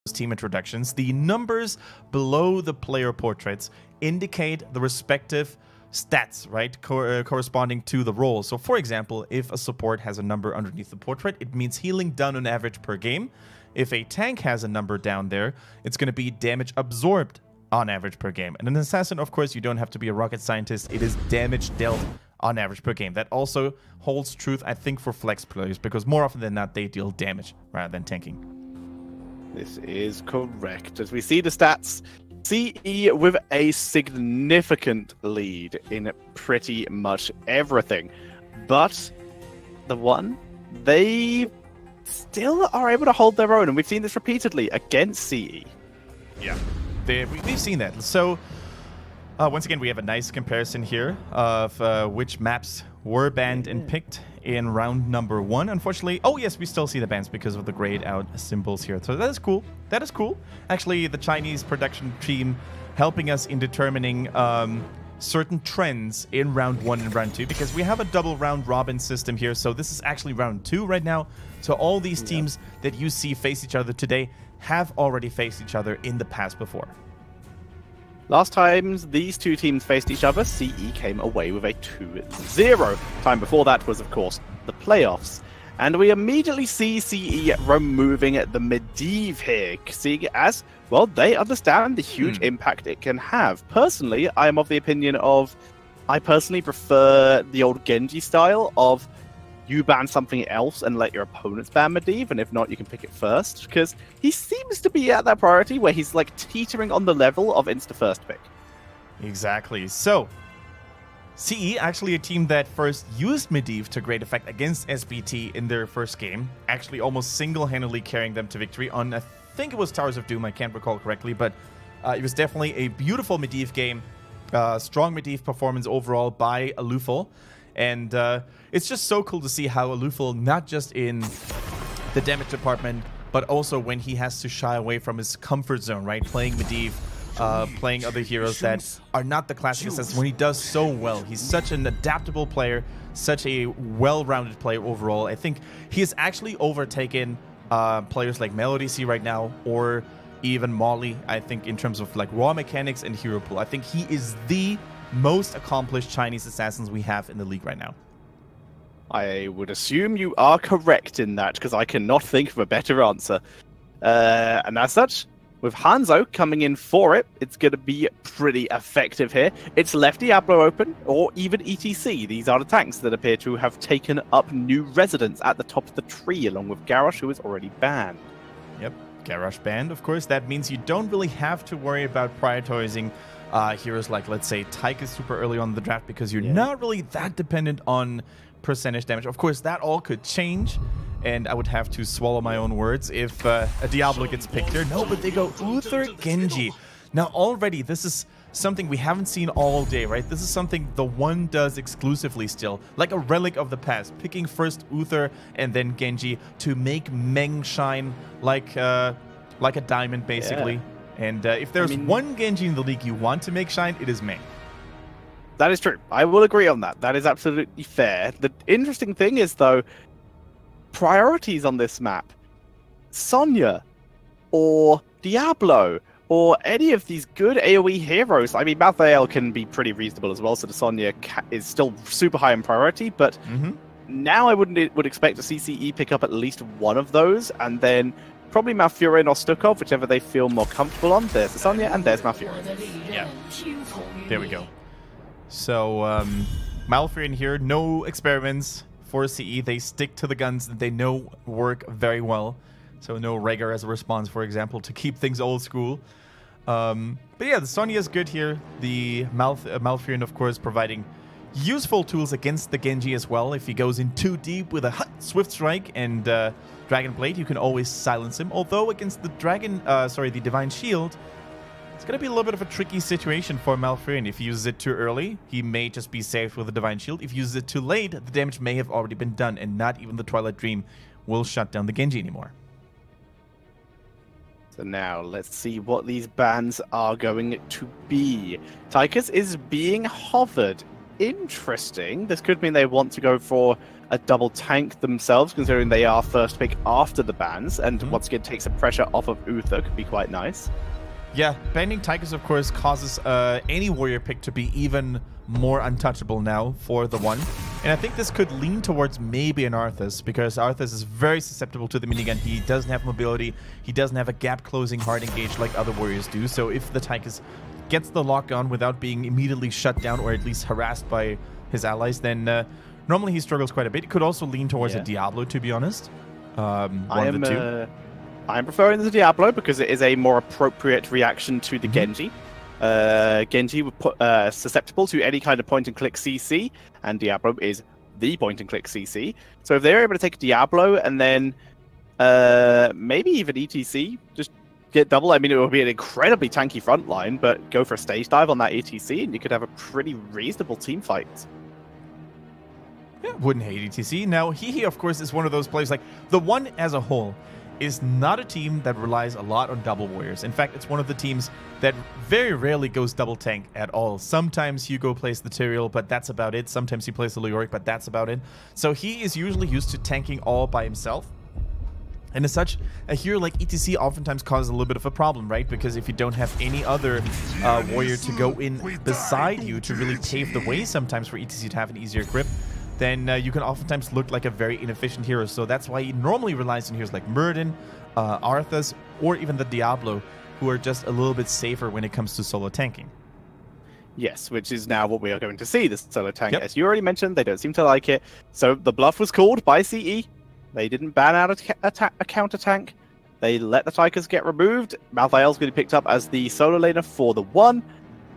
team introductions, the numbers below the player portraits indicate the respective stats, right, corresponding to the role. So for example, if a support has a number underneath the portrait, it means healing done on average per game. If a tank has a number down there, it's going to be damage absorbed on average per game. And an assassin, of course, you don't have to be a rocket scientist. It is damage dealt on average per game. That also holds truth, I think, for flex players, because more often than not, they deal damage rather than tanking. This is correct. As we see the stats, CE with a significant lead in pretty much everything. But TheOne, they still are able to hold their own, and we've seen this repeatedly against CE. Yeah, we've seen that. So, once again, we have a nice comparison here of which maps were banned and picked in round number 1. Unfortunately, oh yes, we still see the bans because of the grayed out symbols here. So that is cool. That is cool. Actually, the Chinese production team helping us in determining certain trends in round 1 and round 2, because we have a double round robin system here. So this is actually round 2 right now. So all these teams that you see face each other today have already faced each other in the past before. Last times these two teams faced each other, CE came away with a 2-0. Time before that was, of course, the playoffs. And we immediately see CE removing the Medivh here, seeing it as, well, they understand the huge impact it can have. Personally, I am of the opinion of, I personally prefer the old Genji style of you ban something else and let your opponents ban Medivh, and if not, you can pick it first, because he seems to be at that priority where he's like teetering on the level of insta-first pick. Exactly. So, CE, actually a team that first used Medivh to great effect against SBT in their first game, actually almost single-handedly carrying them to victory on, I think it was Towers of Doom, I can't recall correctly, but it was definitely a beautiful Medivh game, strong Medivh performance overall by Alufal. And it's just so cool to see how Alufal, not just in the damage department, but also when he has to shy away from his comfort zone, right? Playing Medivh, playing other heroes that are not the classic assassins, when he does so well. He's such an adaptable player, such a well-rounded player overall. I think he has actually overtaken players like Melody C right now, or even Molly, I think, in terms of like raw mechanics and hero pool. I think he is the most accomplished Chinese assassins we have in the league right now. I would assume you are correct in that, because I cannot think of a better answer. And as such, with Hanzo coming in for it, it's going to be pretty effective here. It's left Diablo open, or even ETC. These are the tanks that appear to have taken up new residence at the top of the tree, along with Garrosh, who is already banned. Yep, Garrosh banned, of course. That means you don't really have to worry about prioritizing heroes like, let's say, Tychus super early on in the draft, because you're not really that dependent on percentage damage. Of course, that all could change, and I would have to swallow my own words if a Diablo gets picked here. No, but they go Uther Genji. Now, already, this is something we haven't seen all day, right? This is something TheOne does exclusively still, like a relic of the past, picking first Uther and then Genji to make Meng shine like a diamond, basically. Yeah. And if there's one Genji in the league you want to make shine, it is Meng. That is true. I will agree on that. That is absolutely fair. The interesting thing is, though, priorities on this map. Sonya or Diablo or any of these good AoE heroes. I mean, Malthael can be pretty reasonable as well, so the Sonya is still super high in priority, but now I would expect to see CE pick up at least one of those, and then probably Malfurion or Stukov, whichever they feel more comfortable on. There's the Sonya, and there's Malfurion. Yeah. There we go. So, Malfurion here, no experiments for CE. They stick to the guns that they know work very well. So no Rhaegar as a response, for example, to keep things old school. But yeah, the Sonya is good here. The Malfurion, of course, providing useful tools against the Genji as well. If he goes in too deep with a Swift Strike and Dragon Blade, you can always silence him. Although against the the Divine Shield, it's going to be a little bit of a tricky situation for Malfurion. If he uses it too early, he may just be safe with the Divine Shield. If he uses it too late, the damage may have already been done, and not even the Twilight Dream will shut down the Genji anymore. So now, let's see what these bans are going to be. Tychus is being hovered interesting. This could mean they want to go for a double tank themselves, considering they are first pick after the bans, and once again takes some pressure off of Uther. Could be quite nice. Yeah, banning Tigers, of course, causes any warrior pick to be even more untouchable now for the one. And I think this could lean towards maybe an Arthas, because Arthas is very susceptible to the minigun. He doesn't have mobility. He doesn't have a gap-closing hard engage like other warriors do. So if the Tigers gets the lock on without being immediately shut down or at least harassed by his allies, then normally he struggles quite a bit. It could also lean towards a Diablo, to be honest. One of the two. I'm preferring the Diablo because it is a more appropriate reaction to the Genji. Genji would put susceptible to any kind of point-and-click CC, and Diablo is the point-and-click CC. So if they're able to take Diablo and then maybe even ETC, just get double. I mean, it would be an incredibly tanky front line, but go for a stage dive on that ETC, and you could have a pretty reasonable team fight. Yeah, wouldn't hate ETC. Now, Hehe, of course, is one of those players, like, the one as a whole is not a team that relies a lot on double warriors. In fact, it's one of the teams that very rarely goes double tank at all. Sometimes Hugo plays the Tyrael, but that's about it. Sometimes he plays the Leoric, but that's about it. So he is usually used to tanking all by himself. And as such, a hero like ETC oftentimes causes a little bit of a problem, right? Because if you don't have any other warrior to go in beside you to really pave the way sometimes for ETC to have an easier grip, then you can oftentimes look like a very inefficient hero. So that's why he normally relies on heroes like Muradin, Arthas, or even the Diablo, who are just a little bit safer when it comes to solo tanking. Yes, which is now what we are going to see, this solo tank. As you already mentioned, they don't seem to like it. So the bluff was called by CE. They didn't ban out a counter tank. They let the Tigers get removed. Malthael's going to be picked up as the solo laner for the one.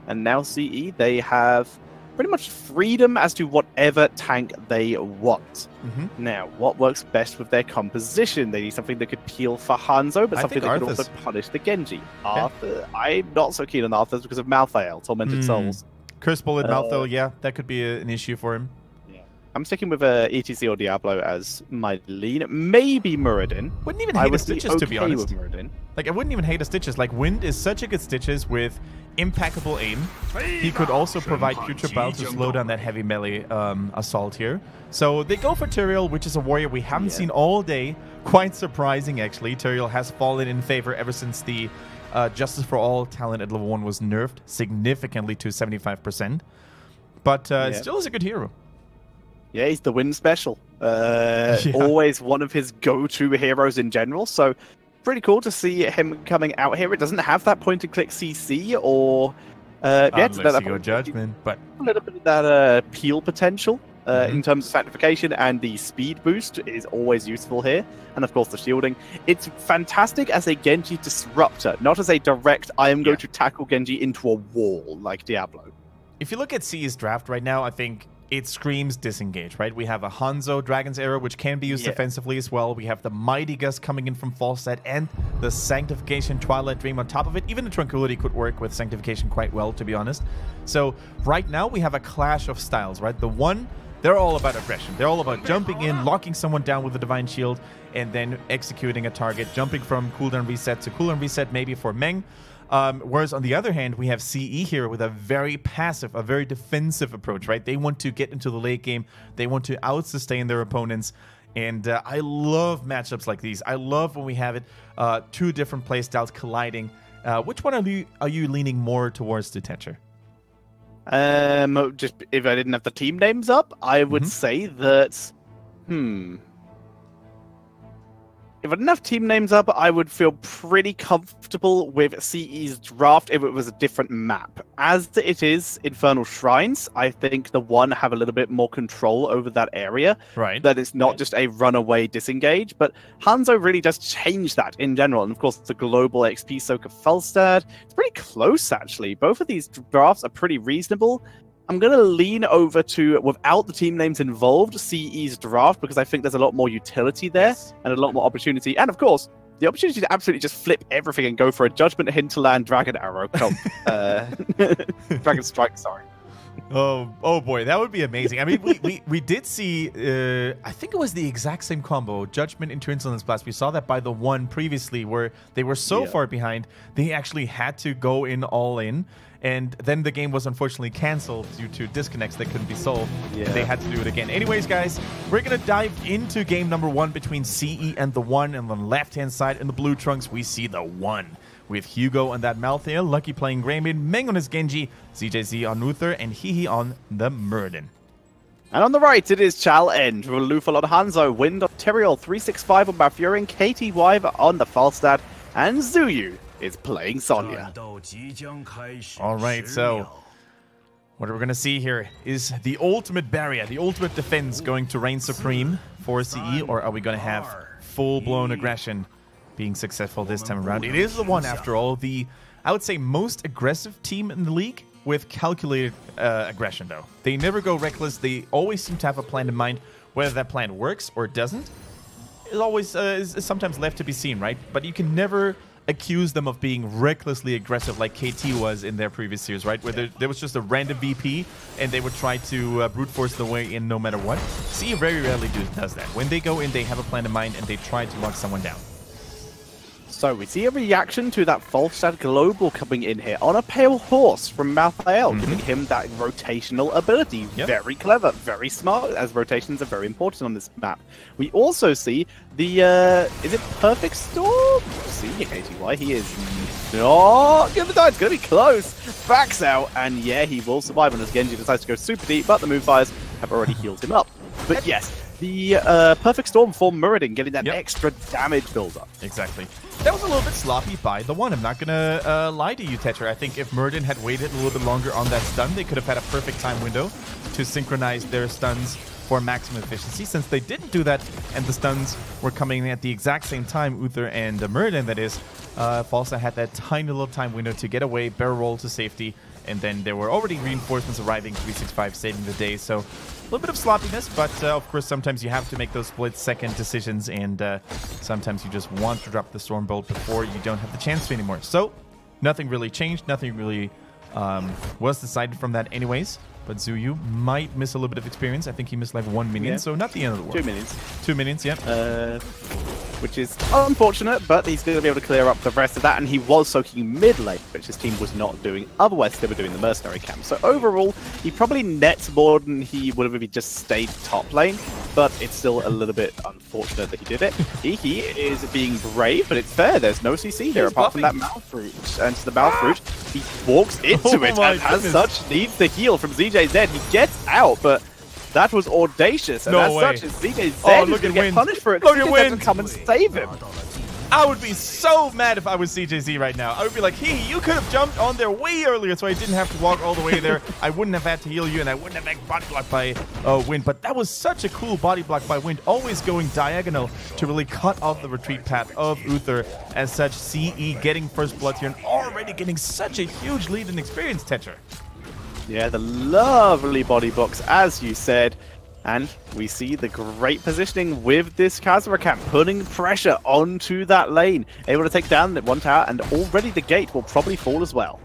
And now CE, they have pretty much freedom as to whatever tank they want. Now, what works best with their composition? They need something that could peel for Hanzo, but something that could also punish the Genji. Arthur, I'm not so keen on Arthas because of Malthael, Tormented Souls. Curse Bullet, Malthael, yeah, that could be an issue for him. I'm sticking with ETC or Diablo as my lean. Maybe Muradin. Wouldn't even hate a Stitches, to be honest. With Muradin. Like, I wouldn't even hate a Stitches. Like, Wind is such a good Stitches with impeccable aim. He could also provide future bow to slow down that heavy melee assault here. So they go for Tyrael, which is a warrior we haven't seen all day. Quite surprising, actually. Tyrael has fallen in favor ever since the Justice for All talent at level 1 was nerfed significantly to 75%. But still is a good hero. Yeah, he's the Wind special. Always one of his go-to heroes in general. So pretty cool to see him coming out here. It doesn't have that point-and-click CC or judgment, but a little bit of that peel potential in terms of sanctification, and the speed boost is always useful here. And of course, the shielding. It's fantastic as a Genji disruptor, not as a direct, I am going to tackle Genji into a wall like Diablo. If you look at CE's draft right now, I think it screams disengage, right? We have a Hanzo Dragon's Arrow, which can be used defensively as well. We have the Mighty Gust coming in from Falstad, and the Sanctification Twilight Dream on top of it. Even the Tranquility could work with Sanctification quite well, to be honest. So right now we have a clash of styles, right? The one, they're all about aggression. They're all about jumping in, locking someone down with a Divine Shield, and then executing a target, jumping from cooldown reset to cooldown reset, maybe for Meng. Whereas on the other hand, we have CE here with a very passive, a very defensive approach, right? They want to get into the late game. They want to out-sustain their opponents. And I love matchups like these. I love when we have it, two different playstyles colliding. Which one are you leaning more towards, Detencher? Just if I didn't have the team names up, I would say that, if I didn't have team names up, I would feel pretty comfortable with CE's draft if it was a different map. As it is Infernal Shrines, I think the one have a little bit more control over that area. Right. That it's not just a runaway disengage, but Hanzo really does change that in general. And of course, the global XP soak of Falstad. It's pretty close, actually. Both of these drafts are pretty reasonable. I'm going to lean over to, without the team names involved, CE's draft, because I think there's a lot more utility there and a lot more opportunity. And of course, the opportunity to absolutely just flip everything and go for a Judgment Hinterland Dragon Arrow comp. Dragon Strike, sorry. Oh boy, that would be amazing. I mean, we did see, I think it was the exact same combo, Judgment into Insolence Blast. We saw that by TheOne previously, where they were so far behind, they actually had to go in all in. And then the game was unfortunately canceled due to disconnects that couldn't be solved. Yeah. They had to do it again. Anyways, guys, we're going to dive into game number 1 between CE and TheOne. And on the left-hand side in the blue trunks, we see TheOne. With Hugo on that Malthael, Lucky playing Greymane, Meng on his Genji, ZJZ on Uther, and Hihi on the Muradin. And on the right, it is Chal End, Lufal on Hanzo, Wind on Teriel, 365 on Balfurion, KT Wyver on the Falstad, and Zuyu is playing Sonya. All right, so what we're going to see here is the ultimate barrier, the ultimate defense going to reign supreme for CE, or are we going to have full-blown aggression being successful this time around? It is TheOne, after all, the, I would say, most aggressive team in the league with calculated aggression, though. They never go reckless. They always seem to have a plan in mind. Whether that plan works or doesn't, it always is sometimes left to be seen, right? But you can never accuse them of being recklessly aggressive like KT was in their previous years, right? Where there was just a random VP and they would try to brute force the way in no matter what. CE very rarely does that. When they go in, they have a plan in mind and they try to lock someone down. So we see a reaction to that Falstad Global coming in here on a pale horse from Malthael, giving him that rotational ability. Yep. Very clever, very smart, as rotations are very important on this map. We also see the, is it Perfect Storm? See KTY, he is not gonna die, it's gonna be close. Backs out, and yeah, he will survive, and as Genji decides to go super deep, but the move fires have already healed him up. But yes, the Perfect Storm for Muradin, getting that extra damage build-up. Exactly. That was a little bit sloppy by TheOne. I'm not going to lie to you, Tetra. I think if Muradin had waited a little bit longer on that stun, they could have had a perfect time window to synchronize their stuns for maximum efficiency. Since they didn't do that, and the stuns were coming at the exact same time, Uther and Muradin, that is, Falsa had that tiny little time window to get away, barrel roll to safety, and then there were already reinforcements arriving, 365 saving the day. So a little bit of sloppiness, but of course sometimes you have to make those split-second decisions, and sometimes you just want to drop the Stormbolt before you don't have the chance to anymore. So nothing really changed, nothing really was decided from that anyways. But Zuyu might miss a little bit of experience. I think he missed like 1 minion, so not the end of the world. 2 minions. 2 minions, yep. Which is unfortunate, but he's going to be able to clear up the rest of that, and he was soaking mid lane, which his team was not doing. Otherwise, they were doing the mercenary camp. So overall, he probably nets more than he would have if he just stayed top lane, but it's still a little bit unfortunate that he did it. He is being brave, but it's fair. There's no CC here apart from that Malfruit. And to the Malfruit, he walks into it and as such needs the heal from ZJZ. He gets out, but that was audacious, and as such, ZJZ is going to get punished for it. Look at Wind come and save him. I would be so mad if I was CJZ right now. I would be like, hey, you could have jumped on there way earlier so I didn't have to walk all the way there. I wouldn't have had to heal you, and I wouldn't have had body block by Wind. But that was such a cool body block by Wind, always going diagonal to really cut off the retreat path of Uther. As such, CE getting first blood here and already getting such a huge lead in experience, Tetra. Yeah, the lovely body box, as you said. And we see the great positioning with this Khazra camp, putting pressure onto that lane. Able to take down that one tower, and already the gate will probably fall as well.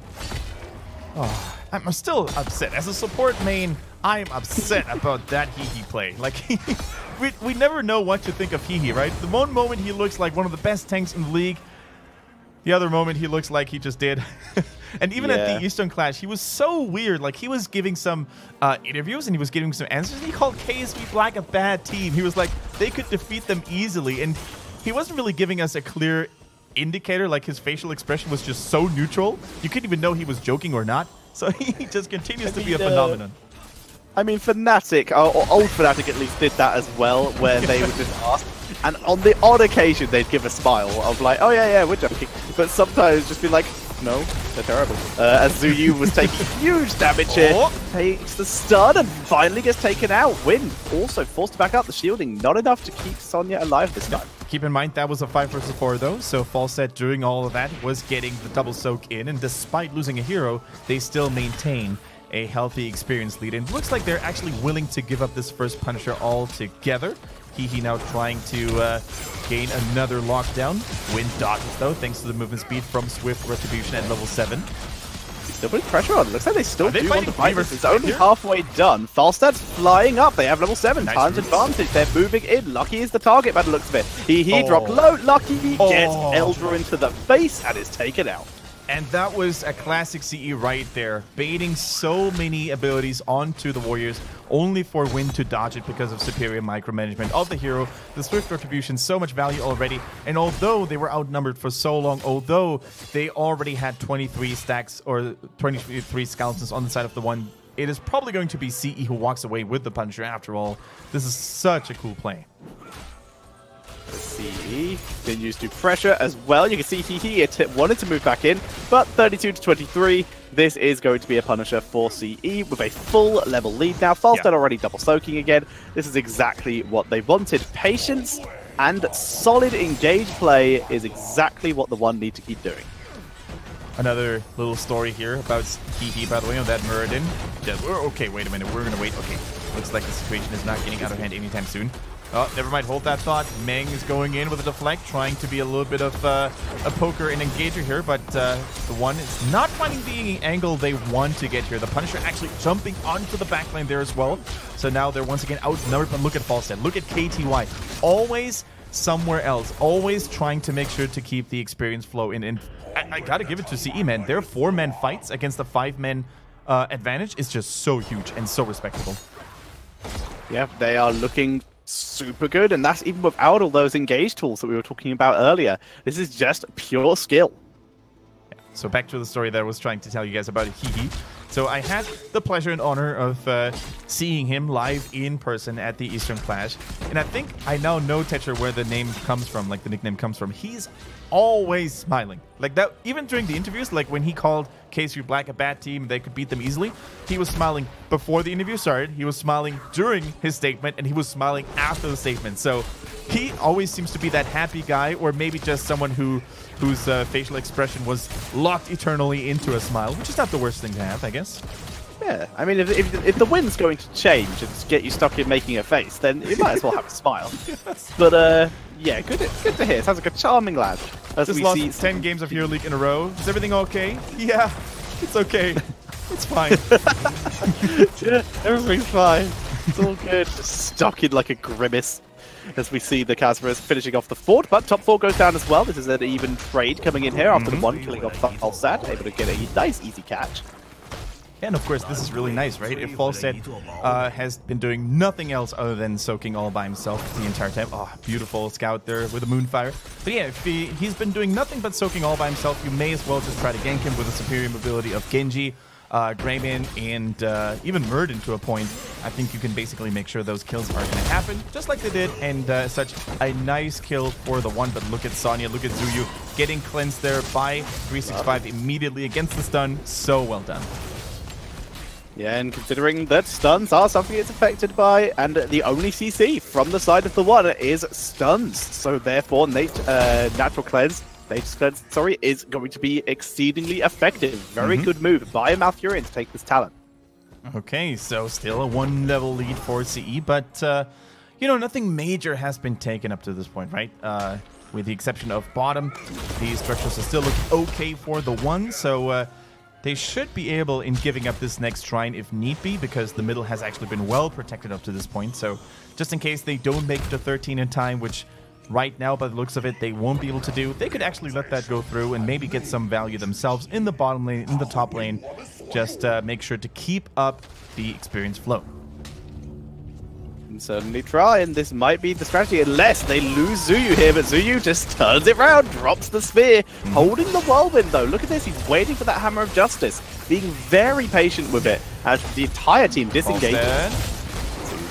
Oh, I'm still upset. As a support main, I am upset about that Hihi play. Like, we never know what to think of Hihi, right? The one moment he looks like one of the best tanks in the league, the other moment he looks like he just did. And even at the Eastern Clash, he was so weird. Like, he was giving some interviews and he was giving some answers. And he called KSV Black a bad team. He was like, they could defeat them easily. And he wasn't really giving us a clear indicator. Like, his facial expression was just so neutral. You couldn't even know he was joking or not. So he just continues to be a phenomenon. I mean, Fnatic, or old Fnatic at least, did that as well, where they would just ask. And on the odd occasion, they'd give a smile of like, oh yeah, we're joking. But sometimes just be like, no, they're terrible. As Zuyu was taking huge damage here, takes the stun and finally gets taken out. Wind also forced to back up the shielding. Not enough to keep Sonya alive this time. Keep in mind, that was a 5 versus 4 though, so Falset doing all of that was getting the double soak in, and despite losing a hero, they still maintain a healthy experience lead. And it looks like they're actually willing to give up this first Punisher altogether. Hihi now trying to gain another lockdown. Wind dodges though, thanks to the movement speed from Swift Retribution at level 7. Still putting pressure on. Looks like they still do want to fight this. It's only here? halfway done. Falstad's flying up. They have level 7. Nice Tons advantage. They're moving in. Lucky is the target by the looks of it. He dropped low. Lucky gets Eldra into the face and is taken out. And that was a classic CE right there, baiting so many abilities onto the Warriors, only for Win to dodge it because of superior micromanagement of the hero. The Swift Retribution, so much value already, and although they were outnumbered for so long, although they already had 23 stacks or 23 skeletons on the side of the one, it is probably going to be CE who walks away with the Punisher after all. This is such a cool play. CE continues to pressure as well. You can see he wanted to move back in, but 32 to 23. This is going to be a Punisher for CE with a full level lead now. Falstad already double soaking again. This is exactly what they wanted. Patience and solid engage play is exactly what the one need to keep doing. Another little story here about Hehe, by the way, on that Muradin. Okay, wait a minute. We're going to wait. Okay, looks like the situation is not getting out of hand anytime soon. Oh, never mind. Hold that thought. Meng is going in with a deflect, trying to be a little bit of a poker and engager here, but the one is not finding the angle they want to get here. The Punisher actually jumping onto the backline there as well. So now they're once again outnumbered, but look at Falstad. Look at KTY. Always somewhere else. Always trying to make sure to keep the experience flow in. And I gotta give it to CE, man. Their 4-man fights against a 5-man advantage is just so huge and so respectable. Yeah, they are looking super good, and that's even without all those engage tools that we were talking about earlier. This is just pure skill. Yeah. So back to the story that I was trying to tell you guys about Hehe. So I had the pleasure and honor of seeing him live in person at the Eastern Clash, and I think I now know, Tetcher, where the name comes from, like the nickname comes from. He's always smiling. Like that, even during the interviews, like when he called KSU Black a bad team, they could beat them easily, he was smiling before the interview started, he was smiling during his statement, and he was smiling after the statement. So he always seems to be that happy guy, or maybe just someone whose facial expression was locked eternally into a smile, which is not the worst thing to have, I guess. Yeah, I mean, if the wind's going to change and get you stuck in making a face, then you might as well have a smile. Yes. But yeah, good to hear. Sounds like a charming lad. As just we lost see 10 games of Hero League in a row. Is everything okay? Yeah, it's okay. It's fine. Yeah, everything's fine. It's all good. Just stuck in like a grimace. As we see the Casperas finishing off the fort, but top 4 goes down as well. This is an even trade coming in here after the one killing off Falstad, able to get a nice easy catch. And of course, this is really nice, right? If Falstad has been doing nothing else other than soaking all by himself the entire time. Oh, beautiful scout there with a Moonfire. But yeah, if he's been doing nothing but soaking all by himself, you may as well just try to gank him with the superior mobility of Genji, Greyman, and even Muradin to a point. I think you can basically make sure those kills are going to happen, just like they did, and such a nice kill for the one. But look at Sonya, look at Zuyu getting cleansed there by 365 immediately against the stun. So well done. Yeah, and considering that stuns are something it's affected by, and the only CC from the side of the one is stuns, so therefore Natural Cleanse, is going to be exceedingly effective. Very good move by Malfurion to take this talent. Okay, so still a 1-level lead for CE, but you know, nothing major has been taken up to this point, right? With the exception of bottom, these structures are still looking okay for the one, so they should be able in giving up this next shrine if need be, because the middle has actually been well protected up to this point. So just in case they don't make it to 13 in time, which right now, by the looks of it, they won't be able to do, they could actually let that go through and maybe get some value themselves in the bottom lane, in the top lane. Just make sure to keep up the experience flow. Certainly try, and this might be the strategy unless they lose Zuyu here, but Zuyu just turns it round, drops the spear, holding the whirlwind though. Look at this, he's waiting for that Hammer of Justice, being very patient with it as the entire team disengages.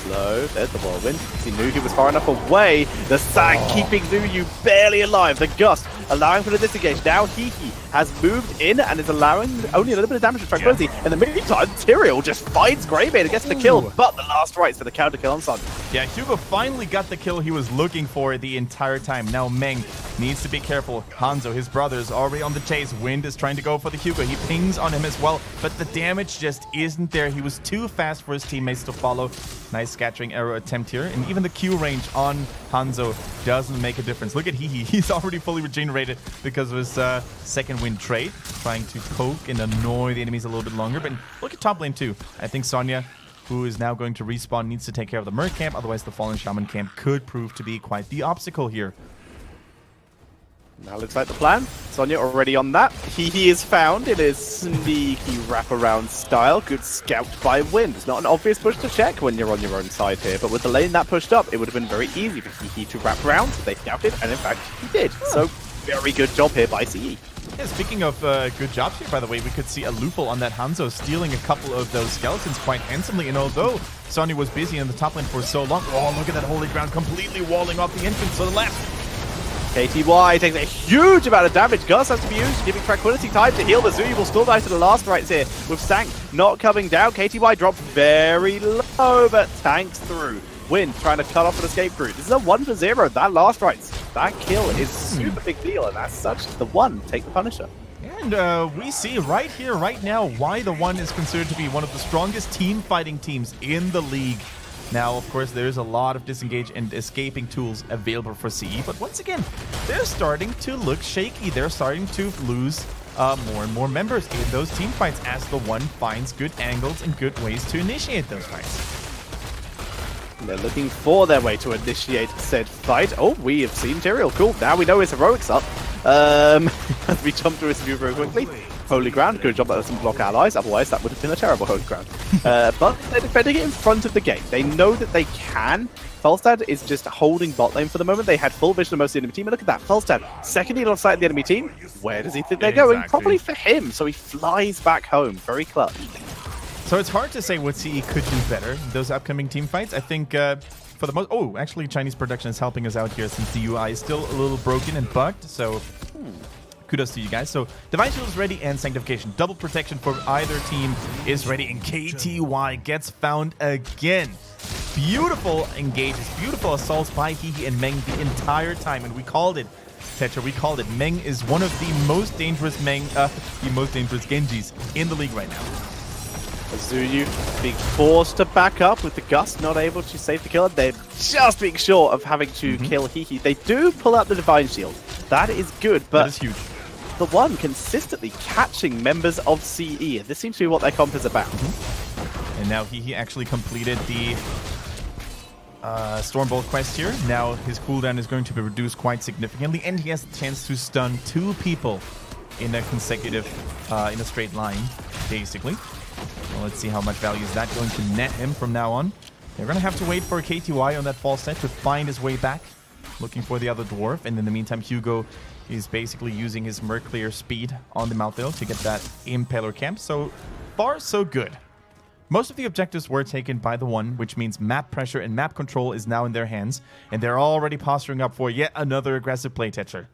Low. There's the whirlwind. He knew he was far enough away. The Sag keeping Zuyu barely alive. The Gust allowing for the disengage. Now Hehe has moved in and is allowing only a little bit of damage to Tranquility. Yeah. In the meantime, Tyrael just finds Greymane and gets the kill, but the last rights for the counter kill on Sun. Yeah, Hugo finally got the kill he was looking for the entire time. Now Meng needs to be careful. Hanzo, his brother, is already on the chase. Wind is trying to go for the Hugo. He pings on him as well, but the damage just isn't there. He was too fast for his teammates to follow. Nice scattering arrow attempt here, and even the Q range on Hanzo doesn't make a difference. Look at Hehe. He's already fully regenerated accelerated because of his second wind trade, trying to poke and annoy the enemies a little bit longer. But look at top lane too. I think Sonya, who is now going to respawn, needs to take care of the Merc camp. Otherwise, the Fallen Shaman camp could prove to be quite the obstacle here. Now looks like the plan. Sonya already on that. He is found in his sneaky wraparound style. Good scout by Wind. It's not an obvious push to check when you're on your own side here, but with the lane that pushed up, it would have been very easy for Hehe to wrap around. They scouted, and in fact, he did. So, very good job here by CE. Yeah, speaking of good jobs here, by the way, we could see a Lufel on that Hanzo stealing a couple of those skeletons quite handsomely. And although Sonya was busy in the top lane for so long, oh, look at that holy ground completely walling off the entrance to the left. KTY takes a huge amount of damage. Gus has to be used, giving Tranquility time to heal. The Zui will still die to the last rights here, with Sank not coming down. KTY drops very low, but tanks through. Wind trying to cut off an escape route. This is a 1 for 0. That last rights, that kill is super big deal, and as such, TheOne take the Punisher. And we see right here, right now, why TheOne is considered to be one of the strongest team fighting teams in the league. Now, of course, there's a lot of disengage and escaping tools available for CE, but once again, they're starting to look shaky. They're starting to lose more and more members in those team fights as TheOne finds good angles and good ways to initiate those fights. They're looking for their way to initiate said fight. Oh, we have seen Tyrael. Cool. Now we know his heroic's up. As we jump through his view very quickly. Holy ground. Good job that doesn't block allies. Otherwise, that would have been a terrible holy ground. But they're defending it in front of the gate. They know that they can. Felstad is just holding bot lane for the moment. They had full vision of most of the enemy team. And look at that. Felstad, second needle of sight of the enemy team. Where does he think they're going? Probably for him. So he flies back home. Very clutch. So it's hard to say what CE could do better in those upcoming team fights. I think for the most... Oh, actually, Chinese production is helping us out here since the UI is still a little broken and bugged. So kudos to you guys. So Divine Shield is ready and Sanctification. Double protection for either team is ready. And KTY gets found again. Beautiful engages, beautiful assaults by Hehe and Meng the entire time. And we called it. Tetra, we called it. Meng is one of the most dangerous Genjis in the league right now. Azuyu being forced to back up with the Gust, not able to save the killer. They're just being short of having to kill Hehe. They do pull out the Divine Shield. That is good, but that is huge. TheOne consistently catching members of CE. This seems to be what their comp is about. And now Hehe actually completed the Stormbolt quest here. Now his cooldown is going to be reduced quite significantly, and he has the chance to stun 2 people in a consecutive, in a straight line, basically. Well, let's see how much value is that going to net him from now on. They're going to have to wait for KTY on that false set to find his way back, looking for the other dwarf. And in the meantime, Hugo is basically using his Merc clear speed on the Malthael to get that Impaler camp. So far, so good. Most of the objectives were taken by TheOne, which means map pressure and map control is now in their hands. And they're already posturing up for yet another aggressive play, Tetcher.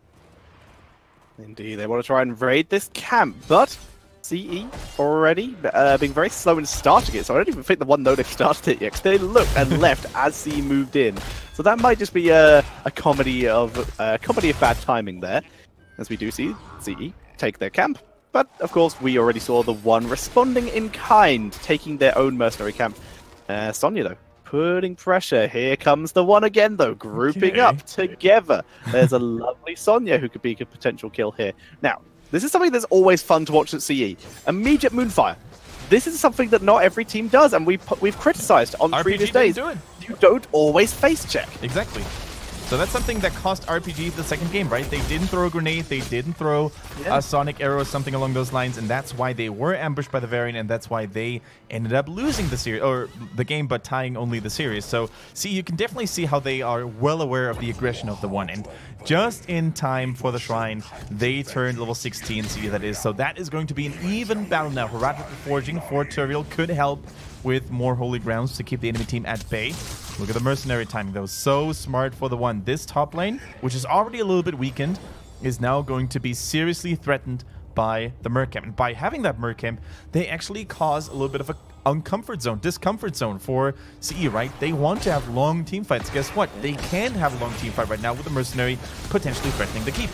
Indeed, they want to try and raid this camp, but CE already being very slow in starting it, so I don't even think TheOne know they've started it yet. They looked and left as CE moved in, so that might just be a comedy of bad timing there, as we do see CE take their camp. But of course, we already saw TheOne responding in kind, taking their own mercenary camp. Sonya though, putting pressure. Here comes TheOne again though, grouping up together. There's a lovely Sonya who could be a potential kill here. Now, this is something that's always fun to watch at CE. Immediate Moonfire. This is something that not every team does, and we've criticized on previous days. You don't always face check. Exactly. So that's something that cost RPG the second game, right? They didn't throw a grenade, they didn't throw a sonic arrow or something along those lines, and that's why they were ambushed by the Varian, and that's why they ended up losing the series, or the game, but tying only the series. So, see, you can definitely see how they are well aware of the aggression of TheOne, and just in time for the Shrine, they turned level 16, see that is. So that is going to be an even battle now. Heraldic Forging for Tyrael could help with more holy grounds to keep the enemy team at bay. Look at the mercenary timing, though. So smart for TheOne. This top lane, which is already a little bit weakened, is now going to be seriously threatened by the Merc camp. And by having that Merc camp, they actually cause a little bit of a discomfort zone for CE, right? They want to have long team fights. Guess what? They can have a long team fight right now with the mercenary potentially threatening the keep.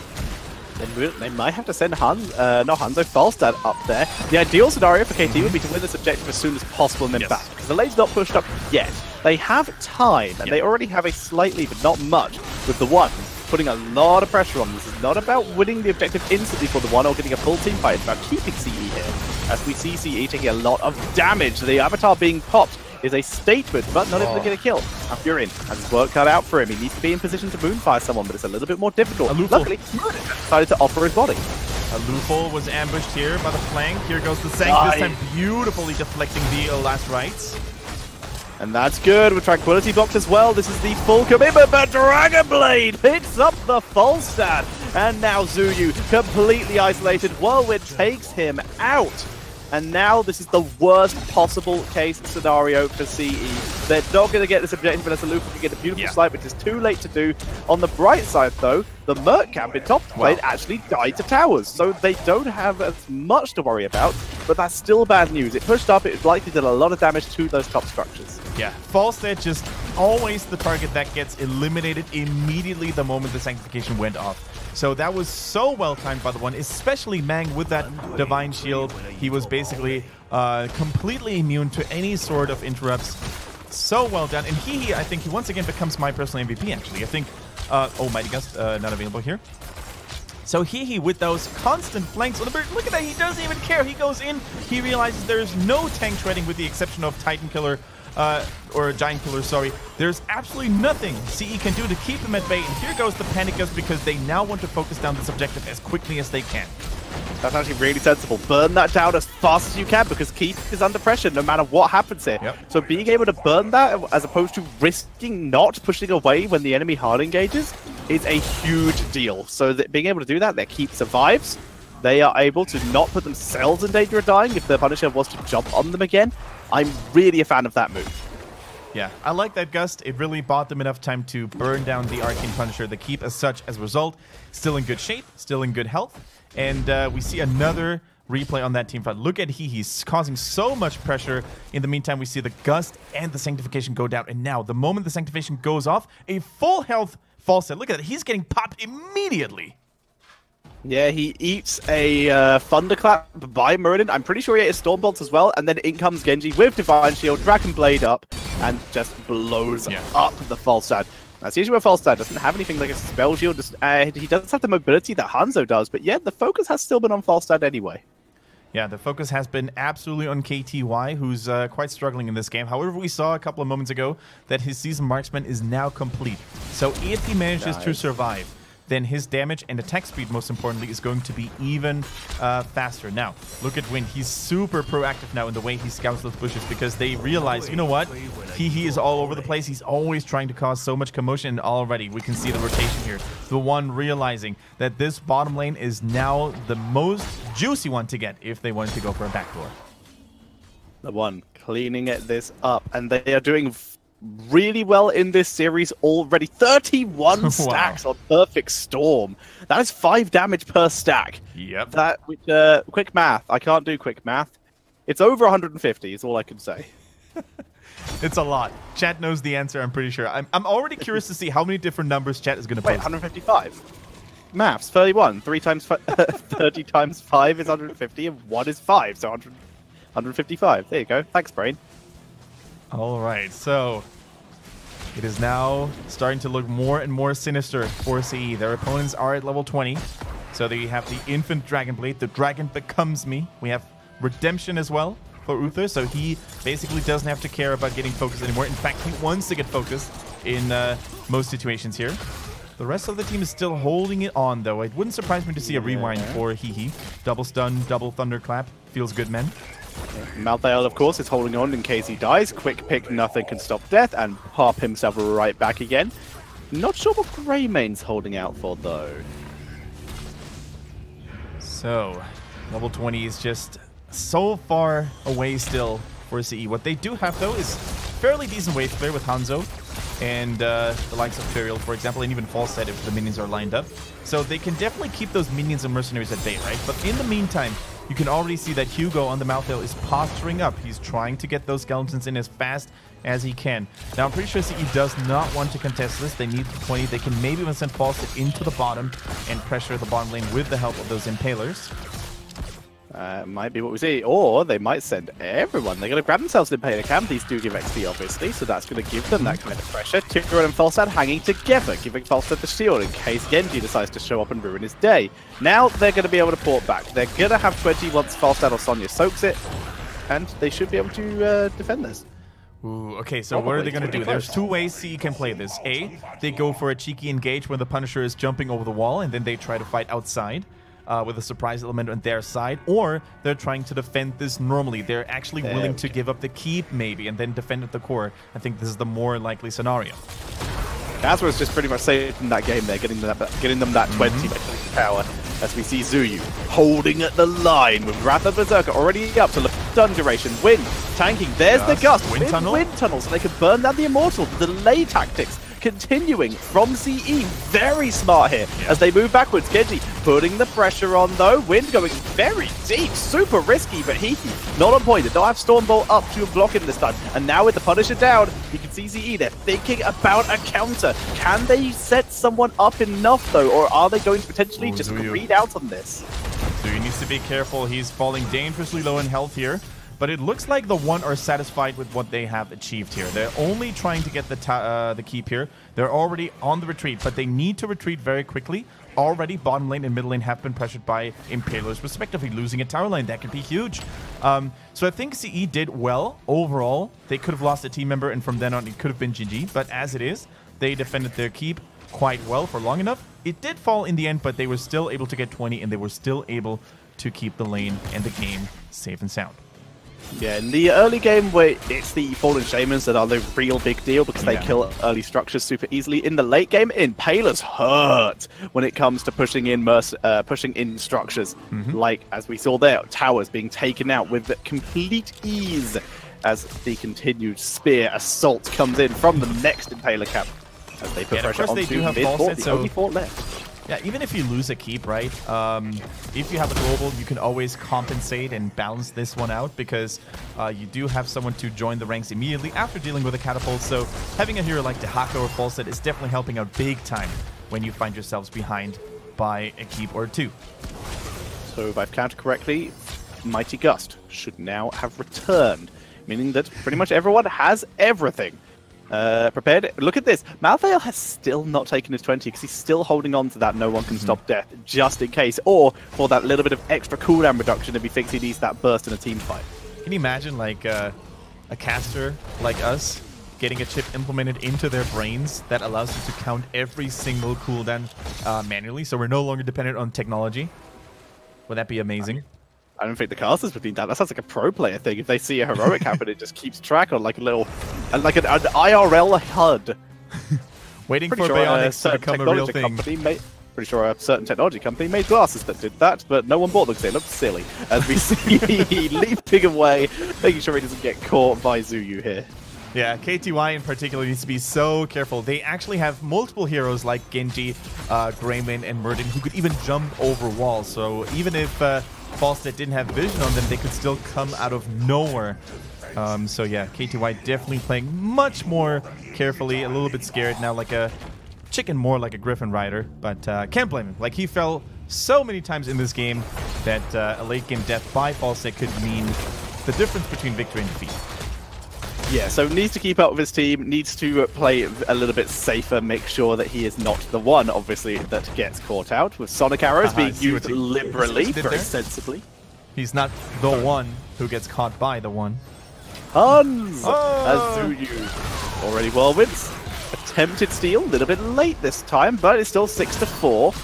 They might have to send Hanzo Falstad up there. The ideal scenario for KT would be to win this objective as soon as possible and then back. Because the lane's not pushed up yet. They have time, and they already have a slight lead, but not much, with TheOne. putting a lot of pressure on. This is not about winning the objective instantly for the one or getting a full team fight. It's about keeping CE here. As we see CE taking a lot of damage. The avatar being popped is a statement, but not able to get a kill. Now Furin has his work cut out for him. He needs to be in position to moonfire someone, but it's a little bit more difficult. Luckily, decided to offer his body. Lufol was ambushed here by the flank. Here goes the Sank, this time beautifully deflecting the last rights. And that's good with Tranquility blocked as well. This is the full commitment, but Dragon Blade picks up the Falstad. And now Zuyu completely isolated. Whirlwind takes him out. And now this is the worst possible case scenario for CE. They're not going to get this objective unless Lufa can get a beautiful slice, which is too late to do. On the bright side, though, the Merc camp in top lane actually died to towers, so they don't have as much to worry about, but that's still bad news. It pushed up, it likely did a lot of damage to those top structures. Yeah, Falstad just always the target that gets eliminated immediately the moment the Sanctification went off. So that was so well timed by the one, especially Mang with that Divine Shield. He was basically completely immune to any sort of interrupts. So well done. And he I think he once again becomes my personal MVP, actually. I think, oh, Mighty Gust, not available here. So he with those constant flanks on the bird, look at that, he doesn't even care. He goes in, he realizes there's no tank treading with the exception of Titan Killer, or Giant Killer, sorry. There's absolutely nothing CE can do to keep him at bay. And here goes the Panic Gust because they now want to focus down this objective as quickly as they can. That's actually really sensible. Burn that down as fast as you can because Keith is under pressure no matter what happens here. So being able to burn that as opposed to risking not pushing away when the enemy hard engages is a huge deal. So that being able to do that, their Keith survives. They are able to not put themselves in danger of dying if their Punisher was to jump on them again. I'm really a fan of that move. Yeah, I like that Gust. It really bought them enough time to burn down the Arcane Punisher. The Keep as such, as a result, still in good shape, still in good health. And we see another replay on that team front. Look at he's causing so much pressure. In the meantime, we see the Gust and the Sanctification go down. And now, the moment the Sanctification goes off, a full health Falstad. Look at that. He's getting popped immediately. Yeah, he eats a Thunderclap by Muradin. I'm pretty sure he ate a Storm Bolt as well. And then in comes Genji with Divine Shield, Dragon Blade up, and just blows up the Falstad. That's usually where Falstad doesn't have anything like a Spell Shield. He does have the mobility that Hanzo does, but yeah, the focus has still been on Falstad anyway. Yeah, the focus has been absolutely on KTY, who's quite struggling in this game. However, we saw a couple of moments ago that his Season Marksman is now complete. So if he manages to survive, then his damage and attack speed, most importantly, is going to be even faster. Now, look at Win. He's super proactive now in the way he scouts those bushes because they realize, you know what? He is all over the place. He's always trying to cause so much commotion, and already we can see the rotation here. The one realizing that this bottom lane is now the most juicy one to get if they wanted to go for a backdoor. The one cleaning this up, and they are doing really well in this series already. 31 stacks on Perfect Storm. That is 5 damage per stack. Yep. That, which, quick math. I can't do quick math. It's over 150 is all I can say. It's a lot. Chat knows the answer, I'm pretty sure. I'm already curious to see how many different numbers Chat is going to post. 155. Maths, 31. 3 times 30 times 5 is 150, and 1 is 5, so 155. There you go. Thanks, brain. All right, so it is now starting to look more and more sinister for CE. Their opponents are at level 20, so they have the Infant Dragon Blade. The Dragon Becomes Me. We have Redemption as well for Uther, so he basically doesn't have to care about getting focused anymore. In fact, he wants to get focused in most situations here. The rest of the team is still holding it on, though. It wouldn't surprise me to see a rewind for Hehe. Double stun, double thunderclap. Feels good, men. Malthael, of course, is holding on in case he dies. Quick pick, nothing can stop death, and pop himself right back again. Not sure what Greymane's holding out for, though. So, level 20 is just so far away still for CE. What they do have, though, is fairly decent wave clear with Hanzo and the likes of Furiel, for example, and even Falstad if the minions are lined up. So they can definitely keep those minions and mercenaries at bay, right? But in the meantime, you can already see that Hugo on the Malthael is posturing up. He's trying to get those skeletons in as fast as he can. Now, I'm pretty sure CE does not want to contest this. They need the 20. They can maybe even send Falstad into the bottom and pressure the bottom lane with the help of those Impalers. Might be what we see, or they might send everyone. They're going to grab themselves an Impaler Camp. These do give XP, obviously, so that's going to give them that kind of pressure. TheOne and Falstad hanging together, giving Falstad the shield in case Genji decides to show up and ruin his day. Now they're going to be able to port back. They're going to have 20 once Falstad or Sonya soaks it, and they should be able to defend this. Ooh, okay, so what are they going to do? There's two ways CE can play this. A, they go for a cheeky engage when the Punisher is jumping over the wall, and then they try to fight outside. With a surprise element on their side, or they're trying to defend this normally. They're actually willing to give up the keep, maybe, and then defend at the core. I think this is the more likely scenario. That's what's just pretty much saving that game there, getting them that 20 power, as we see Zuyu holding at the line with Wrath of Berserker already up to the stun duration. Wind tanking, there's the Gust, wind tunnel, so they can burn down the Immortal. The delay tactics continuing from CE, very smart here as they move backwards. Genji putting the pressure on though. Wind going very deep, super risky, but he not on point. Did not have Stormbolt up to block him this time. And now with the Punisher down, you can see CE, they're thinking about a counter. Can they set someone up enough though, or are they going to potentially just read out on this? Zuyu needs to be careful. He's falling dangerously low in health here. But it looks like the One are satisfied with what they have achieved here. They're only trying to get the keep here. They're already on the retreat, but they need to retreat very quickly. Already, bottom lane and middle lane have been pressured by Impalers, respectively, losing a tower lane. That could be huge. So I think CE did well overall. They could have lost a team member, and from then on, it could have been GG. But as it is, they defended their keep quite well for long enough. It did fall in the end, but they were still able to get 20, and they were still able to keep the lane and the game safe and sound. Yeah, in the early game where it's the Fallen Shamans that are the real big deal because they kill early structures super easily. In the late game, Impalers hurt when it comes to pushing in structures. Like, as we saw there, towers being taken out with complete ease as the continued spear assault comes in from the next Impaler Camp. As they put pressure on mid-fort, the only fort left. Yeah, even if you lose a keep, right? If you have a global, you can always compensate and balance this one out because you do have someone to join the ranks immediately after dealing with a catapult. So having a hero like Dehaka or Falstad is definitely helping out big time when you find yourselves behind by a keep or two. So if I've counted correctly, Mighty Gust should now have returned, meaning that pretty much everyone has everything. Prepared. Look at this. Malthael has still not taken his 20 because he's still holding on to that no one can stop death just in case, or for that little bit of extra cooldown reduction if he thinks he needs that burst in a team fight. Can you imagine like a caster like us getting a chip implemented into their brains that allows you to count every single cooldown manually, so we're no longer dependent on technology? Would that be amazing? I don't think the casters would need that. That sounds like a pro player thing. If they see a heroic happen, it just keeps track on like a little, like an IRL HUD. Waiting for Bionics to become a real thing. Pretty sure a certain technology company made glasses that did that, but no one bought them because they looked silly. As we see leaping away, making sure he doesn't get caught by Zuyu here. Yeah, KTY in particular needs to be so careful. They actually have multiple heroes like Genji, Greymane, and Murden who could even jump over walls. So even if Falstad didn't have vision on them, they could still come out of nowhere. So yeah, KTY definitely playing much more carefully, a little bit scared now, like a chicken, more like a Griffin rider. But can't blame him. Like, he fell so many times in this game that a late game death by Falstad could mean the difference between victory and defeat. Yeah, so needs to keep up with his team, needs to play a little bit safer, make sure that he is not the one, obviously, that gets caught out, with Sonic Arrows being used liberally, very sensibly. He's not the one who gets caught by the one. Hans! As Zuyu already whirlwinds. Attempted steal, a little bit late this time, but it's still 6-4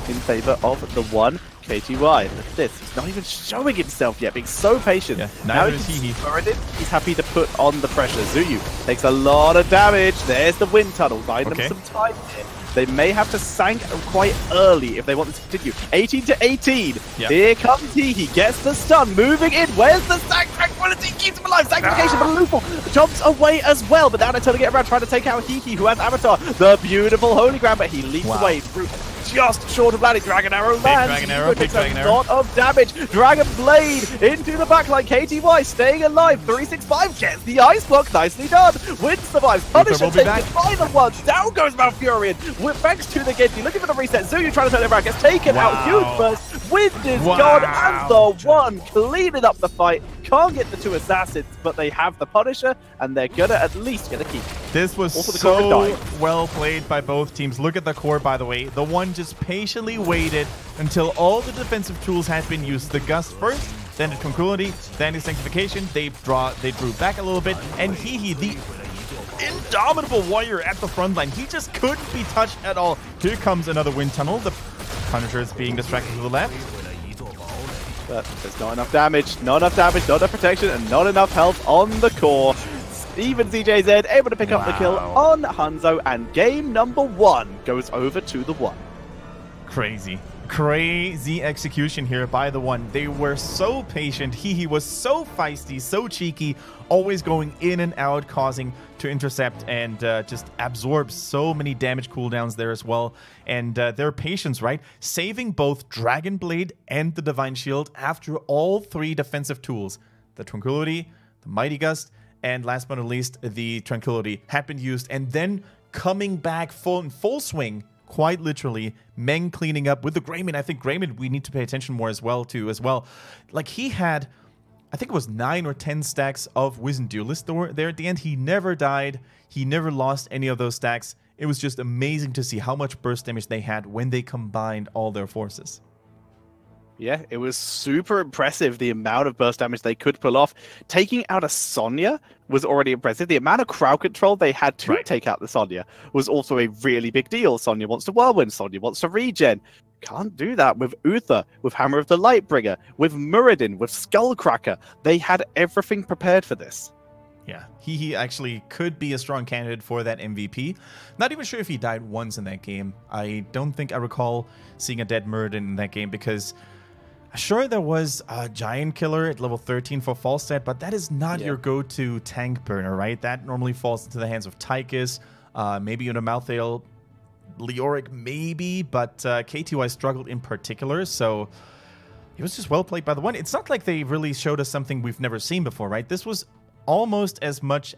in favor of the one. KTY, look at this. He's not even showing himself yet, being so patient. Yeah, now he's happy to put on the pressure. Zuyu takes a lot of damage. There's the wind tunnel, buying them some time here. They may have to sank quite early if they want this to continue. 18-18. Yep. Here comes he gets the stun, moving in. Where's the sank? Tranquility keeps him alive. Sanctification, but Lufo jumps away as well. But now they're trying to get around, trying to take out Hiki, who has Avatar, the beautiful Holy Ground, but he leaps away through just short of landing. Dragon Arrow lands. Big Dragon Arrow. A lot of damage. Dragon Blade into the backline. KTY staying alive. 365 gets the ice block. Nicely done. Wind survives. Punisher taken by the one. Down goes Malfurion. Thanks to the Genji. Looking for the reset. Zuyu trying to turn it around. Gets taken out. Huge burst. Wind is Wow. gone, and TheOne cleaning up the fight. Can't get the two assassins, but they have the Punisher, and they're gonna at least get a keep. This was Also, the core so died. well played by both teams. Look at the core, by the way. TheOne just patiently waited until all the defensive tools had been used. The Gust first, then the Tranquility, then the Sanctification. They drew back a little bit, and Hehe, the indomitable warrior at the front line, he just couldn't be touched at all. Here comes another wind tunnel. The Punisher is being distracted to the left. But there's not enough damage, not enough protection, and not enough health on the core. Even ZJZ able to pick up the kill on Hanzo, and game number 1 goes over to TheOne. Crazy execution here by TheOne. They were so patient. He was so feisty, so cheeky, always going in and out, causing to intercept and just absorb so many damage cooldowns there as well. And their patience, right? Saving both Dragon Blade and the Divine Shield after all 3 defensive tools. The Tranquility, the Mighty Gust, and last but not least, the Tranquility had been used. And then coming back in full swing, quite literally, Meng cleaning up with the Greymane. I think Greymane we need to pay attention more as well. Like, he had, I think it was 9 or 10 stacks of Wizened Duelist there at the end. He never died. He never lost any of those stacks. It was just amazing to see how much burst damage they had when they combined all their forces. Yeah, it was super impressive, the amount of burst damage they could pull off. Taking out a Sonya was already impressive. The amount of crowd control they had to take out the Sonya was also a really big deal. Sonya wants to Whirlwind, Sonya wants to regen. Can't do that with Uther, with Hammer of the Lightbringer, with Muradin, with Skullcracker. They had everything prepared for this. Yeah, he actually could be a strong candidate for that MVP. Not even sure if he died once in that game. I don't think I recall seeing a dead Muradin in that game, because sure, there was a Giant Killer at level 13 for Falstad, but that is not your go-to tank burner, right? That normally falls into the hands of Tychus, maybe Una Malthael, Leoric maybe, but KTY struggled in particular, so it was just well played by TheOne. It's not like they really showed us something we've never seen before, right? This was almost as much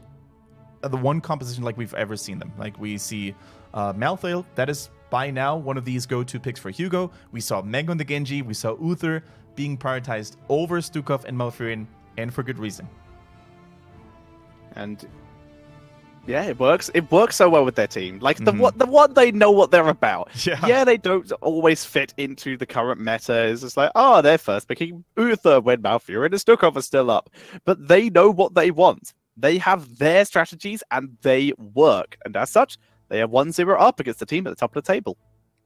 the one composition like we've ever seen them. Like, we see Malthael, that is by now one of these go-to picks for Hugo. We saw Meng on the Genji, we saw Uther being prioritized over Stukov and Malfurion, and for good reason. And yeah, it works. It works so well with their team. Like, the one they know what they're about. Yeah, they don't always fit into the current meta. It's just like, oh, they're first picking Uther when Malfurion and Stukov are still up. But they know what they want. They have their strategies and they work. And as such, they are 1-0 up against the team at the top of the table.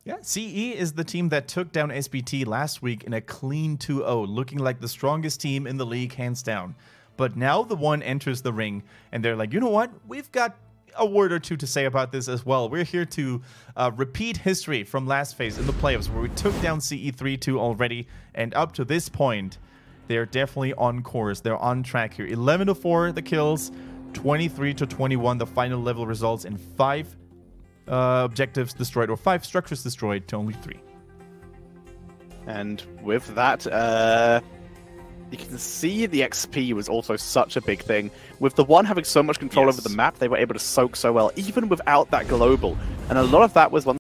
Yeah, CE is the team that took down SBT last week in a clean 2-0, looking like the strongest team in the league, hands down. But now TheOne enters the ring, and they're like, you know what? We've got a word or two to say about this as well. We're here to repeat history from last phase in the playoffs, where we took down CE 3-2 already, and up to this point, they're definitely on course. They're on track here. 11-4 the kills, 23-21 the final level results, and 5 objectives destroyed, or 5 structures destroyed to only 3. And with that, you can see the XP was also such a big thing. With TheOne having so much control over the map, they were able to soak so well, even without that global. And a lot of that was once